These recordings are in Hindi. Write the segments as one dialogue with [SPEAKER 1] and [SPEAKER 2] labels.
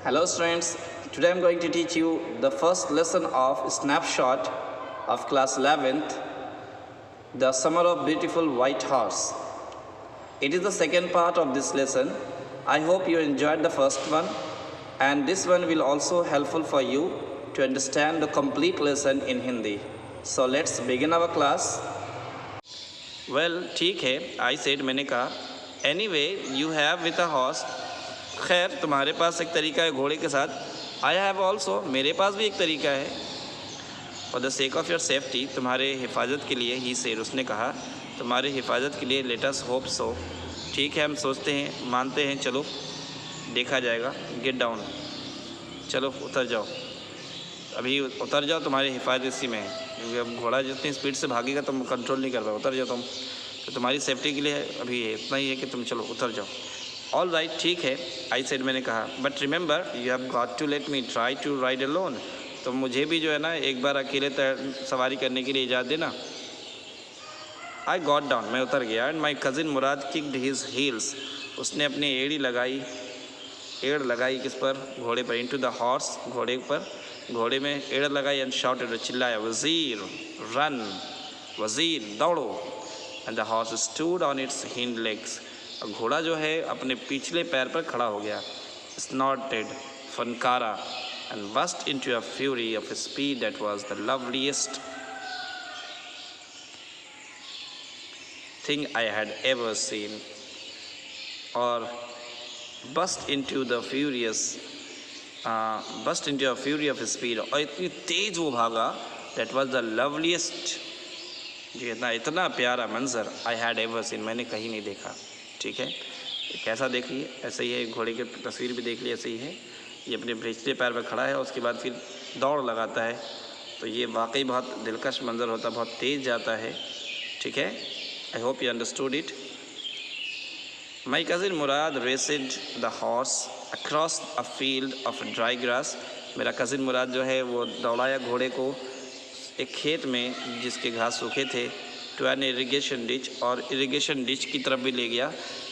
[SPEAKER 1] Hello students, today I am going to teach you the first lesson of snapshot of class 11th, the summer of beautiful white horse. It is the second part of this lesson. I hope you enjoyed the first one, and this one will also helpful for you to understand the complete lesson in Hindi. So let's begin our class. Well, ठीक है, I said, मैंने कहा, anyway you have with a horse. खैर तुम्हारे पास एक तरीका है घोड़े के साथ. I have also, मेरे पास भी एक तरीका है. For the sake of your safety, तुम्हारे हिफाजत के लिए, he said, उसने कहा, तुम्हारे हिफाजत के लिए let us hope so. ठीक है, हम सोचते हैं, मानते हैं, चलो देखा जाएगा. Get down, चलो उतर जाओ, अभी उतर जाओ, तुम्हारी हिफाजत इसी में है, क्योंकि अब घोड़ा जितनी स्पीड से भागेगा तुम कंट्रोल नहीं कर पाओ. उतर जाओ तुम, तो तुम्हारी सेफ्टी के लिए अभी इतना ही है कि तुम चलो उतर जाओ. ऑल राइट, ठीक है, आई सेड, मैंने कहा, but remember you have got to let me try to ride alone. तो मुझे भी जो है ना एक बार अकेले सवारी करने के लिए इजाज़त देना. आई गॉट डाउन, मैं उतर गया. And my cousin Murad kicked his heels, उसने अपनी एड़ लगाई किस पर? घोड़े पर. इनटू द हॉर्स, घोड़े पर, घोड़े में एड़ लगाई. एंड शाउटेड, चिल्लाया, वज़ीर रन, वज़ीर दौड़ो. And the horse stood on it's hind legs, घोड़ा जो है अपने पिछले पैर पर खड़ा हो गया. स्नॉटेड, फनकारा, and burst into a fury of speed that was the loveliest thing I had ever seen. और burst into the furious, burst into a fury of speed, और इतनी तेज़ वो भागा. दैट वाज द लवलीस्ट, जी इतना प्यारा मंजर आई हैड एवर सीन, मैंने कहीं नहीं देखा. ठीक है, कैसा देख लिए? ऐसे ही है, घोड़े की तस्वीर भी देख ली, ऐसे ही है. ये अपने पिछले पैर पर खड़ा है, उसके बाद फिर दौड़ लगाता है. तो ये वाकई बहुत दिलकश मंजर होता है, बहुत तेज़ जाता है. ठीक है, I hope you understood it. My cousin Murad raced the horse across a field of dry grass. मेरा कज़िन मुराद जो है वो दौड़ाया घोड़े को एक खेत में जिसके घास सूखे थे. टू एन इरीगेशन डिच, और इरीगेशन डिच की तरफ भी ले गया.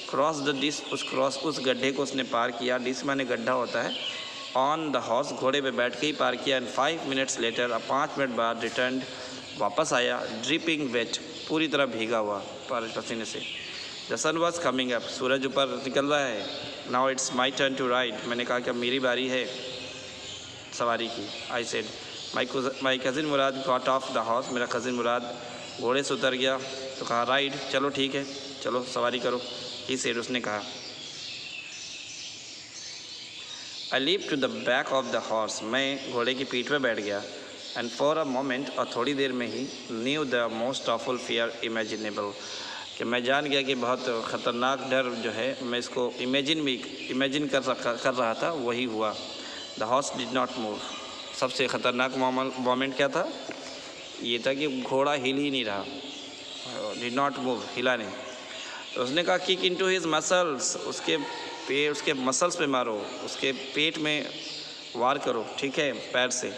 [SPEAKER 1] क्रॉस द डिच, उस गड्ढे को उसने पार किया. डिच माने गड्ढा होता है. ऑन द हॉर्स, घोड़े पे बैठ के ही पार किया. एंड 5 मिनट्स लेटर, अब 5 मिनट बाद रिटर्न, वापस आया. ड्रिपिंग वेट, पूरी तरह भीगा हुआ पसीने से. The sun was coming up, सूरज ऊपर निकल रहा है. Now it's my turn to ride, मैंने कहा कि अब मेरी बारी है सवारी की. I said, my cousin Murad got off the horse, मेरा कज़िन मुराद घोड़े से उतर गया. तो कहा, राइड, चलो ठीक है, चलो सवारी करो. ही सेड, उसने कहा. I leap to the back of the horse, मैं घोड़े की पीठ पर बैठ गया. एंड फॉर अ मोमेंट, और थोड़ी देर में ही, knew the most awful fear imaginable, कि मैं जान गया कि बहुत ख़तरनाक डर जो है मैं इसको इमेजिन कर रहा था, वही हुआ. The horse did not move. सबसे ख़तरनाक मोमेंट क्या था? ये था कि घोड़ा हिल ही नहीं रहा. डिड नॉट मूव, हिला नहीं. तो उसने कहा, किक इनटू हिज मसल्स, उसके मसल्स पे मारो, उसके पेट में वार करो. ठीक है, पैर से.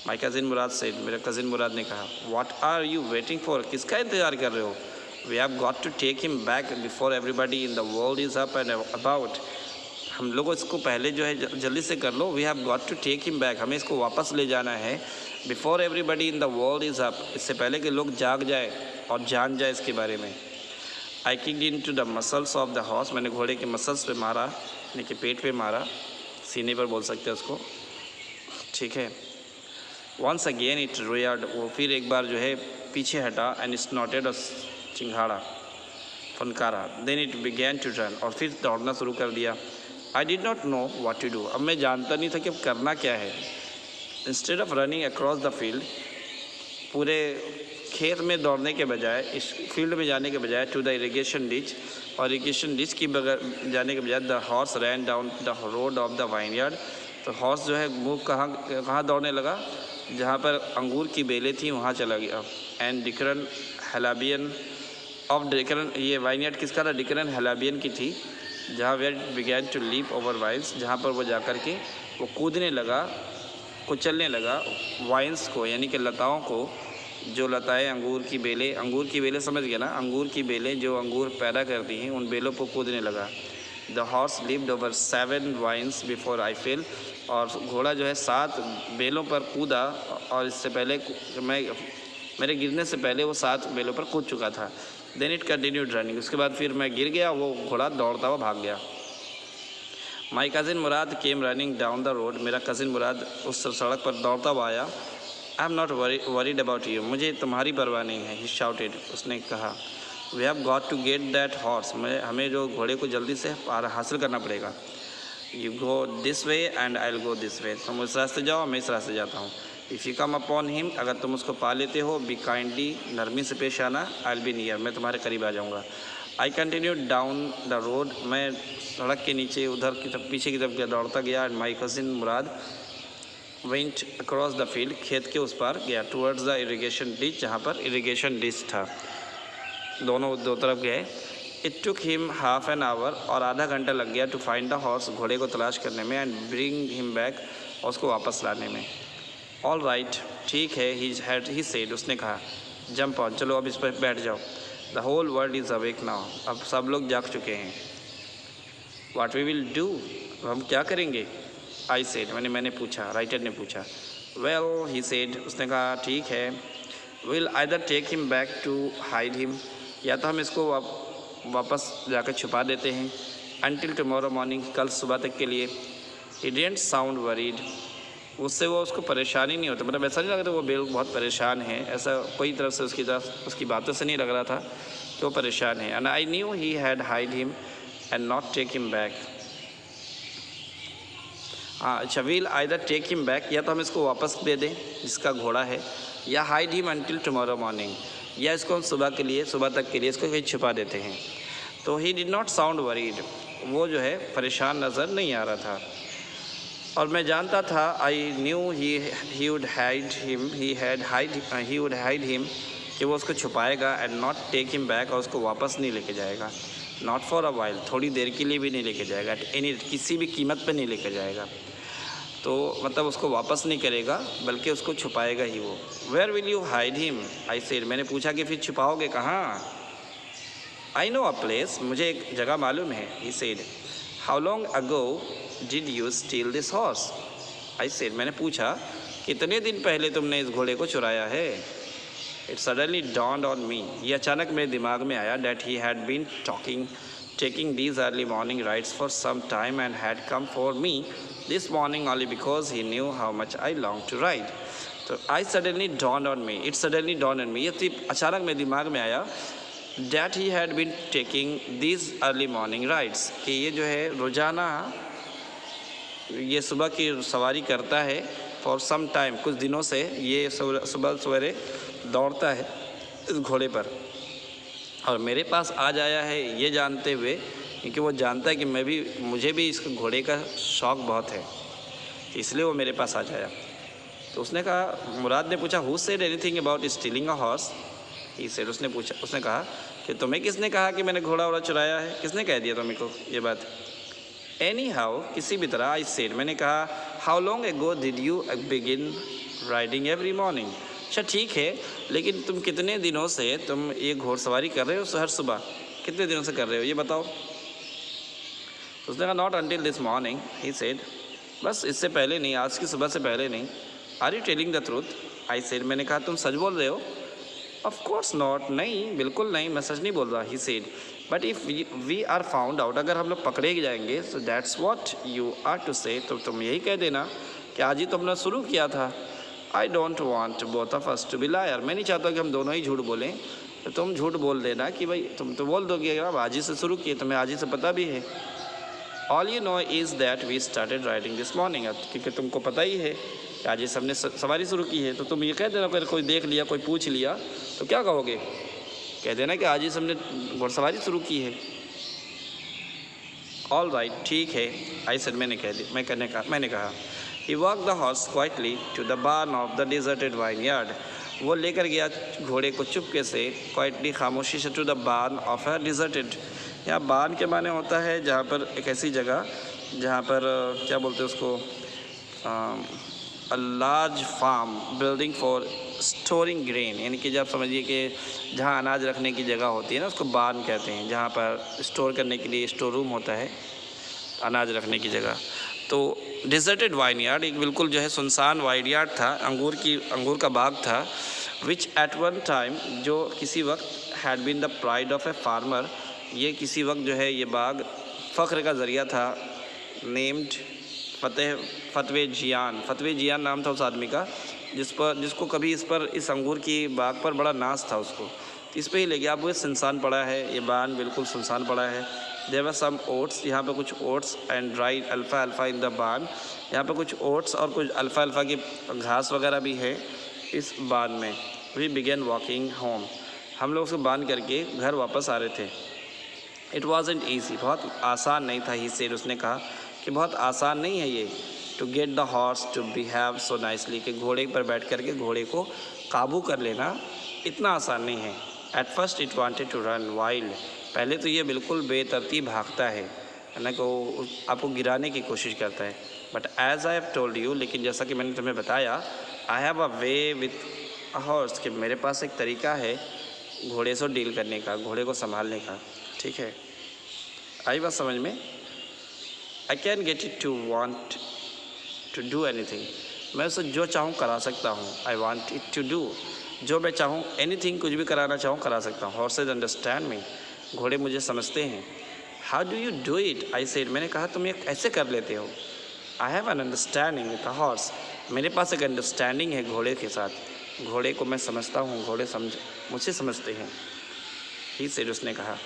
[SPEAKER 1] माई कज़िन मुराद से, मेरे कज़िन मुराद ने कहा, what are you waiting for, किसका इंतज़ार कर रहे हो? We have got to take him back before everybody in the world is up and about. हम लोगों इसको पहले जो है जल्दी से कर लो. We have got to take him back, हमें इसको वापस ले जाना है. Before everybody in the world is up, इससे पहले कि लोग जाग जाए और जान जाए इसके बारे में. I kicked into the muscles of the horse, मैंने घोड़े के मसल्स पे मारा, यानी कि पेट पे मारा, सीने पर बोल सकते हैं उसको. ठीक है. वंस अगेन इट रोयर्ड, वो फिर एक बार जो है पीछे हटा. एंड स्नॉटेड, और चिंघाड़ा, फनकारा. Then it began to run, और फिर दौड़ना शुरू कर दिया. I did not know what to do, अब मैं जानता नहीं था कि अब करना क्या है. Instead of running across the field, पूरे खेत में दौड़ने के बजाय, इस फील्ड में जाने के बजाय, टू द इरीगेशन डिच, और इरीगेशन डिच की बगैर जाने के बजाय, the horse rain down the road of the vineyard. तो हॉर्स जो है मूव कहाँ दौड़ने लगा? जहाँ पर अंगूर की बेलें थी वहाँ चला गया. एंड डिकरन हेलाबियन ऑफ डिकरन, ये वाइनयार्ड किसका था? डिकरन हेलाबियन की थी, जहाँ where began to leap over vines, जहाँ पर वो जा कर के वो कूदने लगा, कुचलने लगा वाइन्स को, यानी कि लताओं को. जो लताएं अंगूर की बेलें समझ गया ना, अंगूर की बेलें जो अंगूर पैदा करती हैं, उन बेलों पर कूदने लगा. The horse lived over 7 vines before I fell, और घोड़ा जो है 7 बेलों पर कूदा, और इससे पहले मेरे गिरने से पहले वो 7 बेलों पर कूद चुका था। देन इट कंटिन्यूड रनिंग, उसके बाद फिर मैं गिर गया, वो घोड़ा दौड़ता हुआ भाग गया। My cousin Murad came running down the road, मेरा कज़िन मुराद उस सड़क पर दौड़ता हुआ आया। I am not worried about you, मुझे तुम्हारी परवाह नहीं है। ही शाउटेड, उसने कहा। We have got to get that horse, हमें जो घोड़े को जल्दी से हासिल करना पड़ेगा। You go this way and I will go this way, तुम इस रास्ते जाओ, मैं इस रास्ते जाता हूँ। If you come upon him, अगर तुम उसको पा लेते हो, बी काइंडली, नरमी से पेश आना, आई विल बी नियर, मैं तुम्हारे करीब आ जाऊँगा। I continue down the road, मैं सड़क के नीचे उधर की तरफ पीछे की तरफ दौड़ता गया। And my cousin Murad went across the field, खेत के उस पार गया, टूवर्ड्स द इरीगेशन डिच, जहाँ पर इरीगेशन डिच था, दोनों दो तरफ गए। It took him half an hour, और आधा घंटा लग गया, टू फाइंड द हॉर्स, घोड़े को तलाश करने में, एंड ब्रिंग हिम बैक, और उसको वापस लाने में। ऑल राइट, ठीक है, ही सेड, उसने कहा। जंप ऑन, चलो अब इस पर बैठ जाओ। The whole world is awake now, अब सब लोग जाग चुके हैं। व्हाट वी विल डू, हम क्या करेंगे? आई सेड, मैंने पूछा, राइटर ने पूछा। वेल, ही सेड, उसने कहा, ठीक है। Will either take him back to hide him, या तो हम इसको वापस जाकर छुपा देते हैं, अनटिल टुमारो मॉर्निंग, कल सुबह तक के लिए। ही डिडंट साउंड वरीड, उससे उसको परेशानी नहीं होता, मतलब ऐसा नहीं लग रहा था वो बिल बहुत परेशान है, ऐसा कोई तरफ से उसकी बातों से नहीं लग रहा था कि वो परेशान है। And I knew he had hide him and not take him back. हाँ, अच्छा, will either take him back, या तो हम इसको वापस दे दें जिसका घोड़ा है, या hide him until tomorrow morning, या इसको हम सुबह तक के लिए इसको कहीं छुपा देते हैं। तो he did not sound worried, वो जो है परेशान नज़र नहीं आ रहा था। और मैं जानता था, I knew he would hide him, कि वो उसको छुपाएगा, and not take him back, और उसको वापस नहीं लेके जाएगा। नॉट फॉर अ वाइल, थोड़ी देर के लिए भी नहीं लेके जाएगा, एट एनी, किसी भी कीमत पे नहीं लेके जाएगा। तो मतलब उसको वापस नहीं करेगा, बल्कि उसको छुपाएगा ही वो। Where will you hide him, I said, मैंने पूछा कि फिर छुपाओगे कहाँ? आई नो अ प्लेस, मुझे एक जगह मालूम है। He said, how long ago did you steel this horse? I said, मैंने पूछा, कितने दिन पहले तुमने इस घोड़े को चुराया है? It suddenly dawned on me, ये अचानक मेरे दिमाग में आया, that he had been taking these early morning rides for some time, and had come for me this morning only because he knew how much I longed to ride. तो it suddenly dawned on me, ये अचानक मेरे दिमाग में आया, that he had been taking these early morning rides, कि ये जो है रोज़ाना ये सुबह की सवारी करता है, for some time, कुछ दिनों से ये सुबह सवेरे दौड़ता है इस घोड़े पर, और मेरे पास आज आया है ये जानते हुए, क्योंकि वो जानता है कि मुझे भी इस घोड़े का शौक़ बहुत है, इसलिए वो मेरे पास आ जाया। तो उसने कहा, मुराद ने पूछा, who said anything about stealing a horse? He said, उसने कहा कि तुम्हें किसने कहा कि मैंने घोड़ा चुराया है? किसने कह दिया तुम्हें को ये बात? एनी हाउ, किसी भी तरह। आई सेड, मैंने कहा, how long ago did you begin riding every morning? अच्छा, ठीक है, लेकिन तुम कितने दिनों से तुम ये घोड़सवारी कर रहे हो हर सुबह? कितने दिनों से कर रहे हो ये बताओ? उसने कहा, not until this morning. He said, बस इससे पहले नहीं, आज की सुबह से पहले नहीं। Are you telling the truth? I said, मैंने कहा, तुम सच बोल रहे हो? ऑफ कोर्स नॉट, नहीं, बिल्कुल नहीं, मैं सच नहीं बोल रहा। He said, but if we are found out, अगर हम लोग पकड़े जाएंगे, so that's what you are to say, तो तुम यही कह देना कि आज ही तुमने शुरू किया था। I don't want both of us to be liar, मैं नहीं चाहता कि हम दोनों ही झूठ बोलें, तो तुम झूठ बोल देना कि भाई तुम तो बोल दोगे अब आज ही से शुरू किए, तुम्हें आज ही से पता भी है। All you know is that we started riding this morning, क्योंकि तुमको पता ही है कि आज ही हमने सवारी शुरू की है, तो तुम ये कह देना, अगर कोई देख लिया, कोई पूछ लिया तो क्या कहोगे? कह देना कि आज ही हमने घुड़सवारी शुरू की है। ऑल राइट, ठीक है, आई सेड, मैंने कहा। He walked the horse quietly to the barn of the deserted vineyard. वो लेकर गया घोड़े को चुपके से, क्वाइटली, खामोशी से, to the barn of a deserted. यहाँ बार्न के माने होता है जहाँ पर एक ऐसी जगह जहाँ पर क्या बोलते हैं उसको, a large farm building for storing grain, यानी कि जब समझिए कि जहाँ अनाज रखने की जगह होती है ना, उसको बार्न कहते हैं, जहाँ पर स्टोर करने के लिए स्टोर रूम होता है, अनाज रखने की जगह। तो डिजर्टेड वाइन यार्ड, एक बिल्कुल जो है सुनसान वाइन यार्ड था, अंगूर का बाग था, विच एट वन टाइम, जो किसी वक्त had been the pride of a farmer, ये किसी वक्त जो है ये बाग फ़ख्र का ज़रिया था, नेम्ड फतवे जियान नाम था उस आदमी का, जिसको कभी इस अंगूर की बाग पर बड़ा नाज था उसको, तो इस पे ही ले गया। अब वो सुनसान पड़ा है, ये बान बिल्कुल सुनसान पड़ा है। देयर वर सम ओट्स, यहाँ पे कुछ oats and dry alpha in the बान, यहाँ पे कुछ ओट्स और कुछ अल्फ़ा की घास वगैरह भी है इस बान में। वी बिगेन वॉकिंग होम, हम लोग उसको बांध करके घर वापस आ रहे थे। इट वॉज़न्ट ईजी, बहुत आसान नहीं था। ही सेड, उसने कहा कि बहुत आसान नहीं है ये, to get the horse to behave so nicely, कि घोड़े पर बैठ करके घोड़े को काबू कर लेना इतना आसान नहीं है। At first it wanted to run wild, पहले तो ये बिल्कुल बेतरतीब भागता है ना, को आपको गिराने की कोशिश करता है। But as I have told you, लेकिन जैसा कि मैंने तुम्हें बताया, I have a way with a horse, कि मेरे पास एक तरीका है घोड़े से डील करने का, घोड़े को संभालने का। ठीक है, आई बात समझ में? I can get it to want to do anything, मैं उसे जो चाहूँ करा सकता हूँ। I want it to do, जो मैं चाहूँ, एनीथिंग, कुछ भी कराना चाहूँ करा सकता हूँ। हॉर्सेज अंडरस्टैंड मी, घोड़े मुझे समझते हैं। How do you do it, I said, मैंने कहा तुम ये कैसे कर लेते हो। I have an understanding with the horse, मेरे पास एक अंडरस्टैंडिंग है घोड़े के साथ, घोड़े को मैं समझता हूँ, घोड़े मुझे समझते हैं। ही सेड, उसने कहा,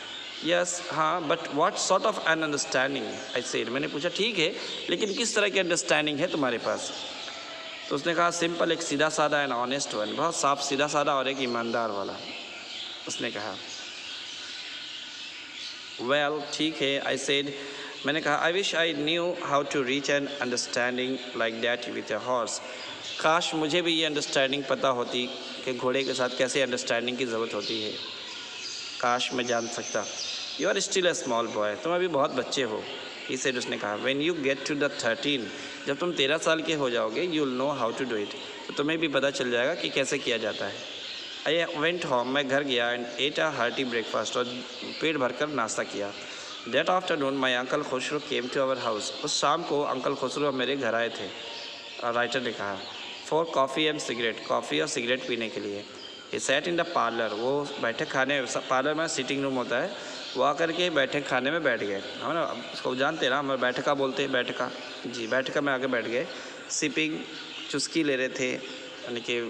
[SPEAKER 1] यस हाँ, but what sort of an understanding, I said, मैंने पूछा ठीक है, लेकिन किस तरह की अंडरस्टैंडिंग है तुम्हारे पास। तो उसने कहा सिंपल, एक सीधा साधा एंड ऑनेस्ट वन, बहुत साफ सीधा साधा और एक ईमानदार वाला। उसने कहा वेल ठीक है, आई सेड, मैंने कहा I wish I knew how to reach an understanding like that with a horse, काश मुझे भी ये अंडरस्टैंडिंग पता होती कि घोड़े के साथ कैसे अंडरस्टैंडिंग की ज़रूरत होती है, काश मैं जान सकता। You are still a small boy, तुम अभी बहुत बच्चे हो। ही सेड, उसने कहा when you get to the 13, जब तुम 13 साल के हो जाओगे, you will know how to do it, तो तुम्हें भी पता चल जाएगा कि कैसे किया जाता है। आई वेंट होम, मैं घर गया, and ate a hearty breakfast, और पेट भरकर नाश्ता किया। That afternoon my uncle Khosrove came to our house, उस शाम को अंकल खुसरो मेरे घर आए थे, राइटर ने कहा, for coffee and cigarette, coffee और सिगरेट पीने के लिए। He sat in the parlour, वो बैठक खाने, पार्लर में सिटिंग रूम होता है, वो आकर के बैठक खाने में बैठ गए, हम ना उसको जानते हैं ना, हम बैठका बोलते हैं, बैठका, जी बैठका में आके बैठ गए। सिपिंग, चुस्की ले रहे थे, यानी कि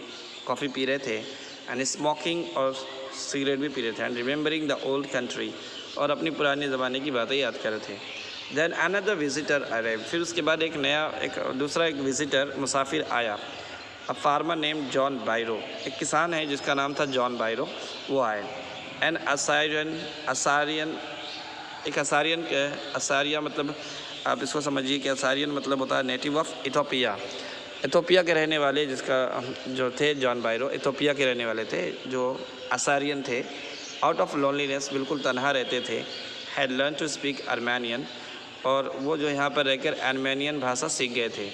[SPEAKER 1] कॉफ़ी पी रहे थे, एंड स्मोकिंग, और सिगरेट भी पी रहे थे, and remembering the old country, और अपनी पुराने ज़माने की बातें याद कर रहे थे। देन अनदर विजिटर अराइव्ड, फिर उसके बाद एक दूसरा विजिटर, मुसाफिर आया। अ फार्मर नेम जॉन बायरो, एक किसान है जिसका नाम था जॉन बायरो, वो आए। एन असारियन, एक असारिया मतलब आप इसको समझिए कि असारियन मतलब होता है नेटिव ऑफ इथोपिया, इथोपिया के रहने वाले, जिसका जो थे जॉन बायरो, इथोपिया के रहने वाले थे, जो असारियन थे। आउट ऑफ लोनलीनेस, बिल्कुल तनहा रहते थे। Had learn to speak Armenian, और वो जो यहाँ पर रहकर अर्मेनियन भाषा सीख गए थे।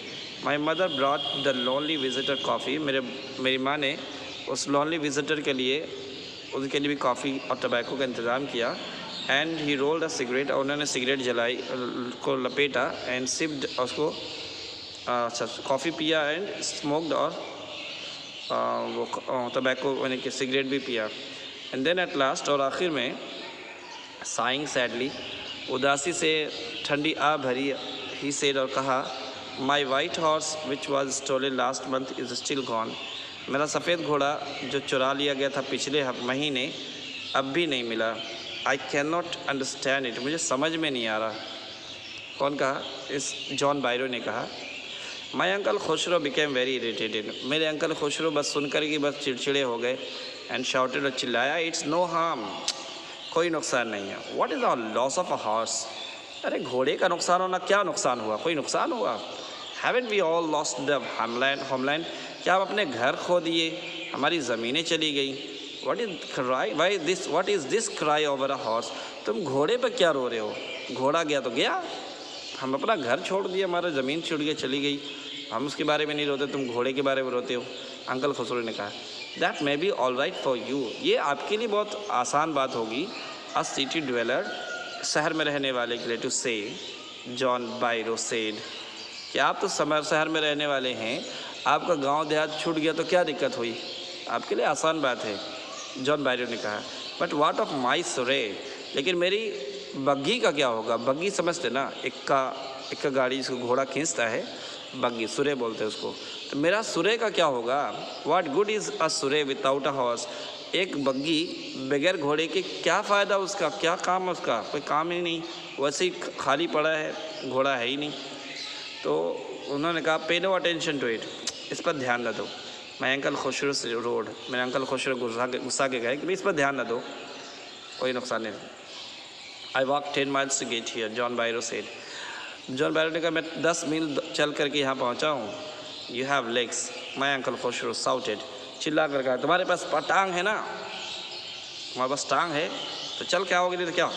[SPEAKER 1] My mother brought the lonely visitor coffee, मेरी माँ ने उस लोनली विजिटर के लिए, उनके लिए भी कॉफ़ी और टबैको का इंतज़ाम किया। And he rolled a cigarette, और उन्होंने सिगरेट जलाई को लपेटा, एंड सिप्ड, उसको अच्छा कॉफ़ी पिया, एंड स्मोक्ड, और वो टबैको यानी कि सिगरेट भी पिया। एंड देन एट लास्ट, और आखिर में, साइंग सैडली, उदासी से ठंडी आ भरी, ही सेड, और कहा, my white horse which was stolen last month is still gone, मेरा सफ़ेद घोड़ा जो चुरा लिया गया था पिछले महीने, अब भी नहीं मिला। I can not understand it, मुझे समझ में नहीं आ रहा। कौन कहा? इस जॉन बायरो ने कहा। माई uncle Khusro became very irritated, मेरे अंकल खुसरो बस सुनकर कि बस चिड़चिड़े हो गए। एंड शाउटेड, और चिल्लाया, इट्स नो हार्म, कोई नुकसान नहीं है। What is the loss of a horse, अरे घोड़े का नुकसान होना, क्या नुकसान हुआ, कोई नुकसान हुआ? Haven't we all lost the homeland, क्या हम अपने घर खो दिए, हमारी ज़मीनें चली गई? What is this cry over a horse, तुम घोड़े पर क्या रो रहे हो? घोड़ा गया तो गया, हम अपना घर छोड़ दिया, हमारा ज़मीन छूट गई, चली गई, हम उसके बारे में नहीं रोते, तुम घोड़े के बारे में रोते हो। अंकल खुसरो ने कहा, that may be all right for you, ये आपके लिए बहुत आसान बात होगी, अ सिटी ड्वेलर, शहर में रहने वाले के लिए, टू से, जॉन बायरो सेड, कि आप तो शहर में रहने वाले हैं, आपका गांव देहात छूट गया तो क्या दिक्कत हुई, आपके लिए आसान बात है। जॉन बायरो ने कहा, बट व्हाट ऑफ माई सुरे, लेकिन मेरी बग्घी का क्या होगा। बग्घी समझते ना, इक्का गाड़ी जिसको घोड़ा खींचता है, बग्घी, सुरे बोलते हैं उसको। तो मेरा सुरे का क्या होगा। व्हाट गुड इज़ अ सुरे विदाउट अ हॉर्स, एक बग्घी बगैर घोड़े के क्या फ़ायदा उसका, क्या काम है उसका, कोई काम ही नहीं, वैसे ही खाली पड़ा है, घोड़ा है ही नहीं। तो उन्होंने कहा, पे नो अटेंशन टू इट, इस पर ध्यान न दो। मैं अंकल खुशरो से रोड, मेरे अंकल खुशरो गुस्सा के गए कि इस पर ध्यान न दो, कोई नुकसान नहीं। I walk 10 miles to get here, John Byro said. John Byro ने कहा, मैं 10 मील चल करके यहाँ पहुँचा हूँ। You have legs, my uncle Khusro shouted, चिल्ला कर कहा, तुम्हारे पास टांग है ना, तुम्हारे पास टांग है तो चल के आओगे, नहीं तो क्या।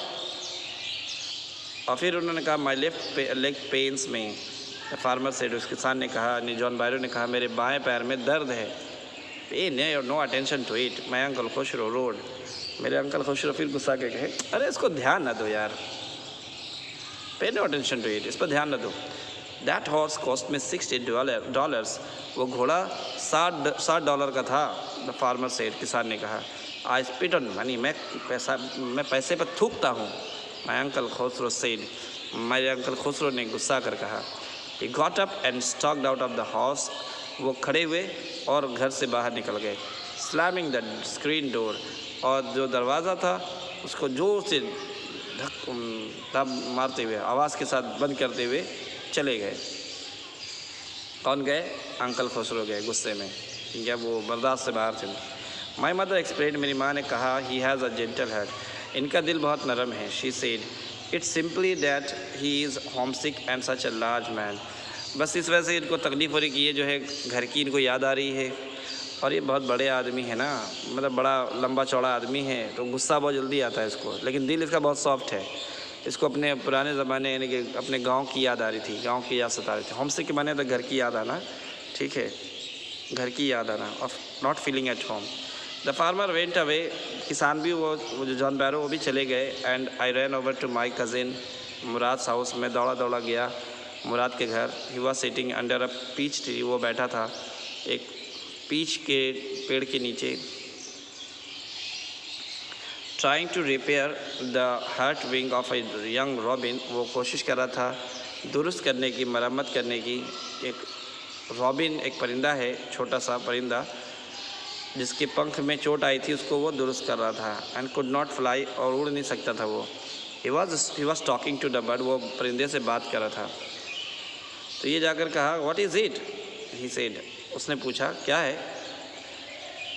[SPEAKER 1] और फिर उन्होंने कहा, माई लेफ्ट लेग पेन्स में, फार्मर सेड, उस किसान ने कहा, जॉन बायरो ने कहा, मेरे बाएं पैर में दर्द है। Pay no attention to it, my uncle Khosrove roared, मेरे अंकल खुशरो फिर गुस्सा के कहे, अरे इसको ध्यान न दो यार, पे नो अटेंशन टू इट, इस पर ध्यान न दो। दैट हॉर्स कॉस्ट में $60, वो घोड़ा $60 का था। द फार्मर सेड, किसान ने कहा, आई स्पिट ऑन मनी, मैं पैसे पर थूकता हूँ। माई अंकल खुसरो सेड, मेरे अंकल खुसरो ने गुस्सा कर कहा। He got up and stocked out of the house, वो खड़े हुए और घर से बाहर निकल गए। स्लैमिंग द स्क्रीन डोर, और जो दरवाज़ा था उसको जोर से धक मारते हुए, आवाज़ के साथ बंद करते हुए चले गए। कौन गए? अंकल खुसरो गए गुस्से में, या वो बर्दाश्त से बाहर थे। माई मदर एक्सप्लेन, मेरी माँ ने कहा, he has a gentle heart, इनका दिल बहुत नरम है। She said, it's simply that he is home sick and such a large man, बस इस वजह से इनको तकलीफ़ हो रही कि ये जो है घर की इनको याद आ रही है, और ये बहुत बड़े आदमी है ना, मतलब बड़ा लंबा चौड़ा आदमी है, तो गुस्सा बहुत जल्दी आता है इसको, लेकिन दिल इसका बहुत सॉफ्ट है। इसको अपने पुराने ज़माने यानी कि अपने गांव की याद आ रही थी, गांव की याद सता रही थी। होम सिक के माने तो घर की याद आना, ठीक है, घर की याद आना, of not feeling at home. The farmer went away, किसान भी वो जो जॉन बैरो, वो भी चले गए। And I ran over to my cousin Mourad house, में दौड़ा दौड़ा गया मुराद के घर। He was sitting under a peach tree, वो बैठा था एक पीच के पेड़ के नीचे। Trying to repair the hurt wing of a young robin, वो कोशिश कर रहा था दुरुस्त करने की, मरम्मत करने की। एक रॉबिन एक परिंदा है, छोटा सा परिंदा जिसके पंख में चोट आई थी, उसको वो दुरुस्त कर रहा था। एंड कुड नॉट फ्लाई, और उड़ नहीं सकता था वो। He was talking to the bird, वो परिंदे से बात कर रहा था। तो ये जाकर कहा, what is it, he said, उसने पूछा क्या है।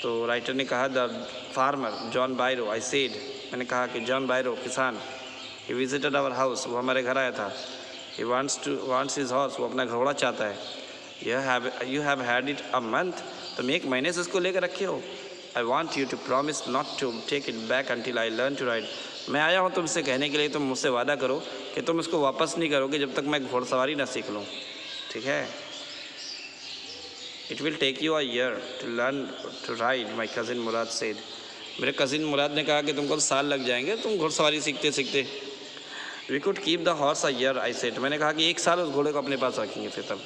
[SPEAKER 1] तो राइटर ने कहा, the farmer John बायरो, I said, मैंने कहा कि जॉन बायरो किसान, ही विजिटेड आवर हाउस, वो हमारे घर आया था। ही वांट्स हिज हॉर्स, वो अपना घोड़ा चाहता है। You have had it a month, तुम 1 महीने से इसको लेकर रखे हो। I want you to promise not to take it back until I learn to ride, मैं आया हूँ तुमसे कहने के लिए, तुम मुझसे वादा करो कि तुम इसको वापस नहीं करोगे जब तक मैं घोड़सवारी ना सीख लूँ, ठीक है। It will take you a year to learn to ride, my cousin Murad said, मेरे कज़िन मुराद ने कहा कि तुमको साल लग जाएंगे तुम घोड़सवारी सीखते सीखते। We could keep the horse a year, I said, मैंने कहा कि 1 साल उस घोड़े को अपने पास रखेंगे फिर तब।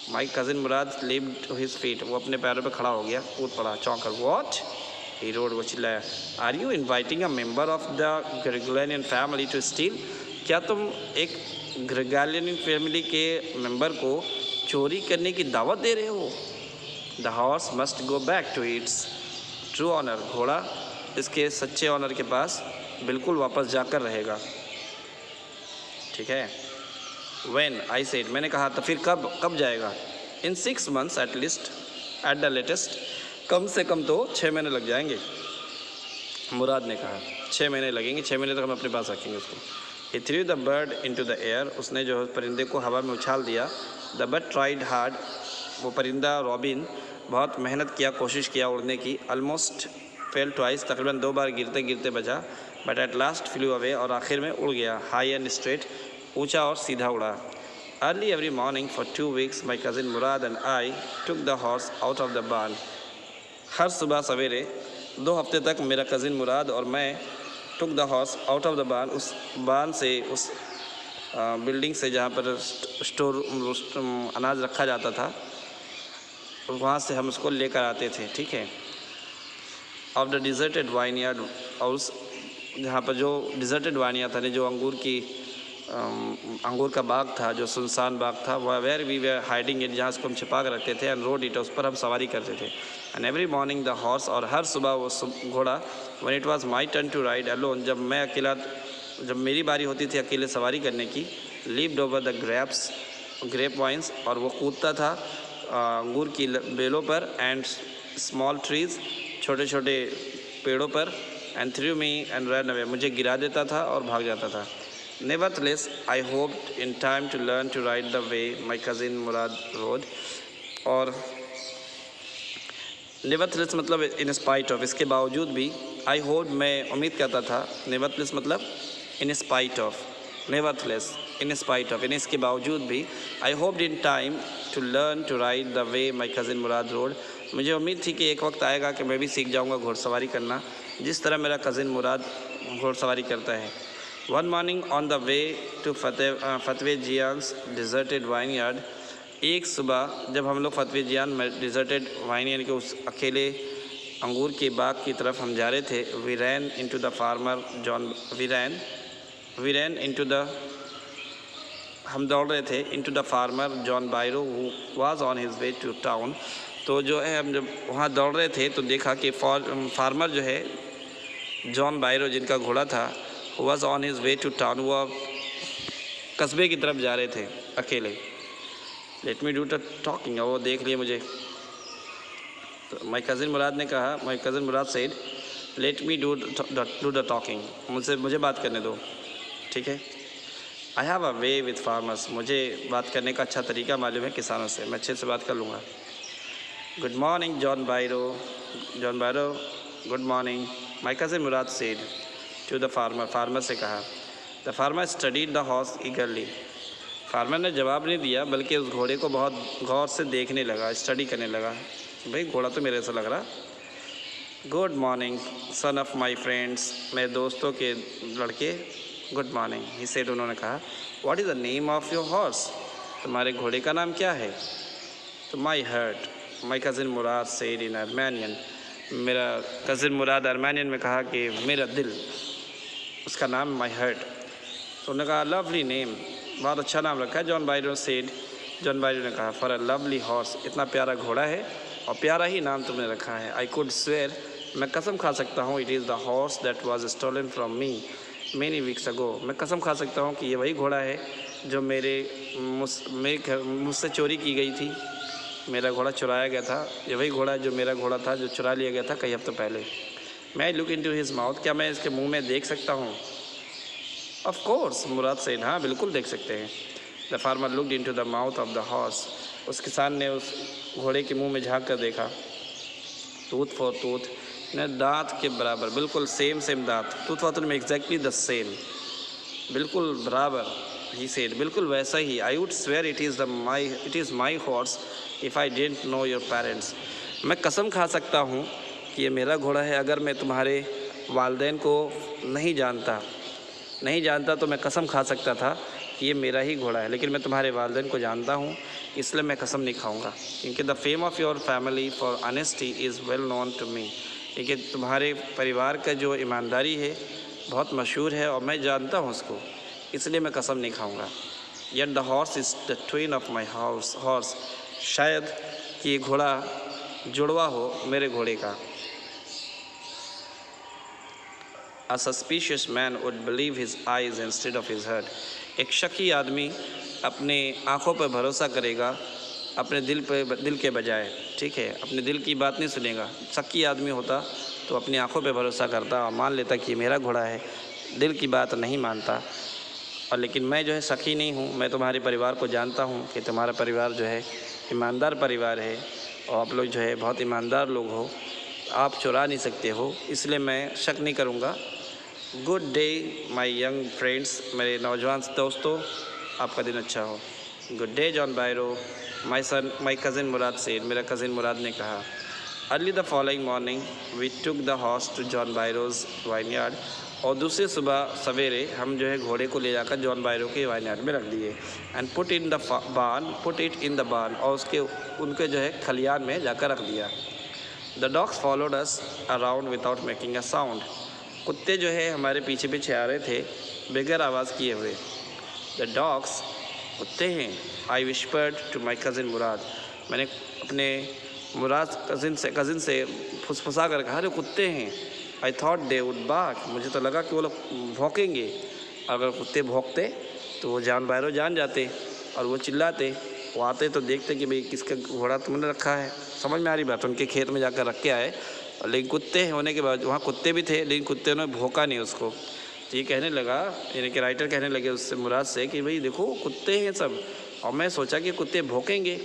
[SPEAKER 1] My cousin Murad leaped to his feet, वो अपने पैरों पे खड़ा हो गया, कूद पड़ा चौंक कर। व्हाट, ही रोड, वो चिल्लाया, are you inviting a member of the Garoghlanian family to steal, क्या तुम एक ग्रेगोलियन फैमिली के मेंबर को चोरी करने की दावत दे रहे हो। The horse must go back to its true owner, घोड़ा इसके सच्चे ऑनर के पास बिल्कुल वापस जाकर रहेगा, ठीक है। When, I said, मैंने कहा तो फिर कब जाएगा। In 6 months at least, at the latest, कम से कम तो 6 महीने लग जाएंगे। मुराद ने कहा 6 महीने लगेंगे, 6 महीने तक हम अपने पास रखेंगे उसको। He threw the bird into the air, उसने जो परिंदे को हवा में उछाल दिया। The bird tried hard, वो परिंदा रॉबिन बहुत मेहनत किया, कोशिश किया उड़ने की। Almost fell twice, तकरीबन 2 बार गिरते गिरते बचा। But at last flew away, और आखिर में उड़ गया। High and straight, ऊंचा और सीधा उड़ा। Early every morning for 2 weeks, my cousin Murad and I took the horse out of the barn. हर सुबह सवेरे 2 हफ्ते तक मेरा कज़िन मुराद और मैं took the horse out of the barn, उस barn से, उस बिल्डिंग से जहाँ पर स्टोर अनाज रखा जाता था, वहाँ से हम उसको लेकर आते थे, ठीक है। ऑफ द डिज़र्टेड वाइनयार्ड, और उस जहाँ पर जो डिज़र्टेड वाइनयार्ड था, जो अंगूर का बाग था, जो सुनसान बाग था, वह where we were hiding it, जहाँ उसको हम छिपा कर रखते थे, एंड रोड इट, उस पर हम सवारी करते थे। And every morning the horse, और हर सुबह वो घोड़ा, when it was my turn to ride alone, जब मेरी बारी होती थी अकेले सवारी करने की, leaped over the grape vines, और वो कूदता था अंगूर की बेलों पर, एंड स्मॉल ट्रीज़, छोटे छोटे पेड़ों पर, and through me and run away, मुझे गिरा देता था और भाग जाता था। Nevertheless, I hoped in time to learn to ride the way my cousin Murad rode, और nevertheless मतलब in spite of, इसके बावजूद भी, I hoped, मैं उम्मीद करता था, nevertheless मतलब in spite of, nevertheless in spite of, इसके बावजूद भी, I hoped in time to learn to ride the way my cousin Murad rode, मुझे उम्मीद थी कि एक वक्त आएगा कि मैं भी सीख जाऊंगा घुड़सवारी करना, जिस तरह मेरा कज़िन मुराद घुड़सवारी करता है। One morning on the way to Fetvajian's deserted vineyard, एक सुबह जब हम लोग फतवे जियान में डिज़र्टेड वाइनयार्ड के उस अकेले अंगूर के बाग की तरफ हम जा रहे थे, we ran into the farmer John, we ran into the, हम दौड़ रहे थे, into the farmer John Byro who was on his way to town. तो जो है हम जब वहाँ दौड़ रहे थे तो देखा कि फार्मर जो है जॉन बायरो, जिनका घोड़ा था, was on his way to town, वो कस्बे की तरफ जा रहे थे अकेले। Let me do the talking, वो देख लिए मुझे। तो my cousin मुराद ने कहा, my cousin Murad said, let me do the talking, मुझे बात करने दो, ठीक है। I have a way with farmers, मुझे बात करने का अच्छा तरीका मालूम है किसानों से, मैं अच्छे से बात कर लूँगा। Good morning John Bairo, good morning, my cousin Murad said to the farmer, farmer से कहा। The farmer studied the horse eagerly, farmer ने जवाब नहीं दिया बल्कि उस घोड़े को बहुत गौर से देखने लगा, स्टडी करने लगा, भाई घोड़ा तो मेरे से लग रहा। Good morning son of my friends, मेरे दोस्तों के लड़के, गुड मॉर्निंग, ही सेड, उन्होंने कहा। What is the name of your horse, तुम्हारे घोड़े का नाम क्या है। तो माई hurt, my cousin Murad said in Armenian, मेरा कज़िन मुराद अर्मेनियन में कहा कि मेरा दिल, उसका नाम माई हर्ट। तो उन्होंने कहा लवली नेम, बहुत अच्छा नाम रखा है। John Byro said, John Byro ने कहा फॉर अ लवली हॉर्स, इतना प्यारा घोड़ा है और प्यारा ही नाम तुमने रखा है। आई कुड स्वेयर, मैं कसम खा सकता हूँ, it is the horse that was stolen from me many weeks ago, मैं कसम खा सकता हूँ कि ये वही घोड़ा है जो मुझसे चोरी की गई थी, मेरा घोड़ा चुराया गया था, ये वही घोड़ा जो मेरा घोड़ा था जो चुरा लिया गया था कई हफ्तों पहले। मैं लुक इनटू हिज माउथ, क्या मैं इसके मुंह में देख सकता हूँ। ऑफ कोर्स मुराद सेड, हाँ बिल्कुल देख सकते हैं। The farmer looked into the mouth of the horse, उस किसान ने उस घोड़े के मुंह में झांक कर देखा। टूथ फॉर टूथ, ने दांत के बराबर, बिल्कुल सेम दांत, टूथ फॉर टूथ में एग्जैक्टली द सेम, बिल्कुल बराबर। ही सेड, बिल्कुल वैसा ही। I would swear it is my horse if I didn't know your parents, मैं कसम खा सकता हूँ कि ये मेरा घोड़ा है अगर मैं तुम्हारे वालिदैन को नहीं जानता तो मैं कसम खा सकता था कि ये मेरा ही घोड़ा है, लेकिन मैं तुम्हारे वालिदैन को जानता हूँ इसलिए मैं कसम नहीं खाऊंगा, क्योंकि the fame of your family for honesty is well known to me, क्योंकि तुम्हारे परिवार का जो ईमानदारी है बहुत मशहूर है और मैं जानता हूँ उसको, इसलिए मैं कसम नहीं खाऊंगा। Yet the horse is the twin of my horse, शायद कि ये घोड़ा जुड़वा हो मेरे घोड़े का। A suspicious man would believe his eyes instead of his heart, एक शकी आदमी अपने आँखों पर भरोसा करेगा अपने दिल के बजाय, ठीक है, अपने दिल की बात नहीं सुनेगा। शकी आदमी होता तो अपनी आँखों पे भरोसा करता और मान लेता कि मेरा घोड़ा है, दिल की बात नहीं मानता। और लेकिन मैं जो है शकी नहीं हूँ, मैं तुम्हारे परिवार को जानता हूँ कि तुम्हारा परिवार जो है ईमानदार परिवार है और आप लोग जो है बहुत ईमानदार लोग हो, आप चुरा नहीं सकते हो, इसलिए मैं शक नहीं करूँगा। Good day my young friends, मेरे नौजवान दोस्तों, आपका दिन अच्छा हो। Good day John Byro, my cousin Murad said, मेरा कज़िन मुराद ने कहा। Early the following morning we took the horse to John Byro's vineyard, और दूसरी सुबह सवेरे हम जो है घोड़े को ले जाकर जॉन बायरो के वाइनयार्ड में रख दिए। And put it in the barn, और उनके जो है खलियान में जाकर रख दिया। The dogs followed us around without making a sound, कुत्ते जो है हमारे पीछे पीछे आ रहे थे बगैर आवाज़ किए हुए। द डॉग्स, कुत्ते हैं। आई विस्पर्ड टू माई कज़िन मुराद, मैंने अपने मुराद कज़िन से फुसफुसा कर कहा, अरे कुत्ते हैं। I thought they would bark, मुझे तो लगा कि वो लोग भौंकेंगे। अगर कुत्ते भौंकते तो वो जॉन बायरो जान जाते और वो चिल्लाते। वो आते तो देखते कि भाई किसका घोड़ा तुमने रखा है। समझ में आ रही बात? उनके खेत में जाकर रख के आए, लेकिन कुत्ते होने के बाद वहाँ कुत्ते भी थे, लेकिन कुत्ते ने भौंका नहीं उसको। तो ये कहने लगा, यानी कि राइटर कहने लगे उससे, मुराद से, कि भाई देखो कुत्ते हैं सब, और मैं सोचा कि कुत्ते भौंकेंगे।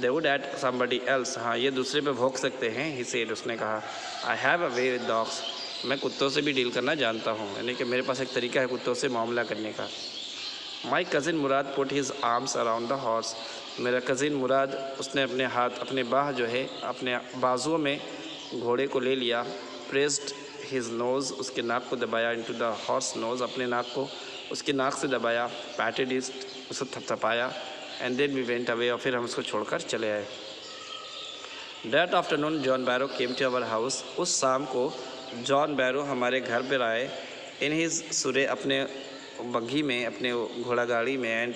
[SPEAKER 1] They would ate somebody else, हाँ ये दूसरे पे भौंक सकते हैं। ही सेड, उसने कहा। आई have a way with dogs, मैं कुत्तों से भी डील करना जानता हूँ, यानी कि मेरे पास एक तरीका है कुत्तों से मामला करने का। My cousin Murad put his arms around the horse, मेरा कज़िन मुराद उसने अपने हाथ, अपने बाह जो है अपने बाजुओं में घोड़े को ले लिया। प्रेस्ड हिज नोज़, उसके नाक को दबाया। इनटू द हॉर्स नोज़, अपने नाक को उसके नाक से दबाया। पैटेड इज, उसे थपथपाया। And then we went away, और फिर हम उसको छोड़कर चले आए। That afternoon John Byro came to our house, उस शाम को जॉन बैरो हमारे घर पर आए। इन हिज सुरे, अपने बग्घी में, अपने घोड़ा गाड़ी में। एंड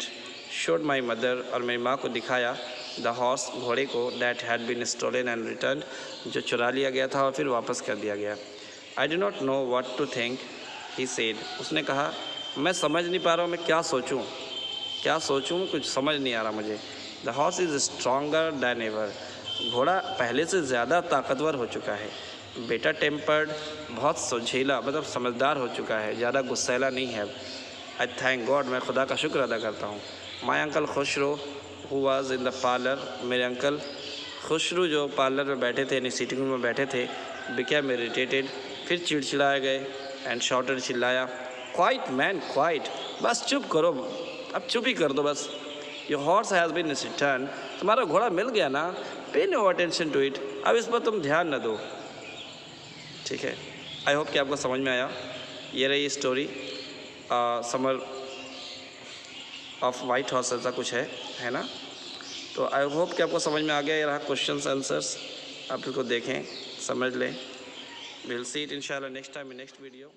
[SPEAKER 1] शोड माई मदर, और मेरी माँ को दिखाया। द हॉर्स, घोड़े को। That had been stolen and return, जो चुरा लिया गया था और फिर वापस कर दिया गया। I do not know what to think, he said, उसने कहा, मैं समझ नहीं पा रहा हूँ, मैं क्या सोचूं, कुछ समझ नहीं आ रहा मुझे। The horse is stronger than ever, घोड़ा पहले से ज़्यादा ताकतवर हो चुका है। बेटर टेम्पर्ड, बहुत सुझीला, मतलब समझदार हो चुका है, ज़्यादा गुस्सैला नहीं है। आई थैंक गॉड, मैं खुदा का शुक्र अदा करता हूँ। My uncle Khosrove who was in the parlour, मेरे अंकल खुशरू जो पार्लर में बैठे थे, यानी सीटिंग रूम में बैठे थे, बिकेम इरिटेटेड, फिर चिड़चिड़ाए गए। एंड शॉर्टेड, चिल्लाया, क्वाइट मैन क्वाइट, बस चुप करो, अब चुप ही कर दो बस। Your horse has been return, तुम्हारा घोड़ा मिल गया ना, पे नो अटेंशन टू इट, अब इस पर तुम ध्यान न दो। ठीक है, आई होप कि आपको समझ में आया। ये रही story summer of white horse, ऐसा कुछ है ना। तो आई होप कि आपको समझ में आ गया। ये रहा क्वेश्चंस आंसर्स, आप इसको देखें, समझ लें। विल सी इट इंशाल्लाह next time in next video.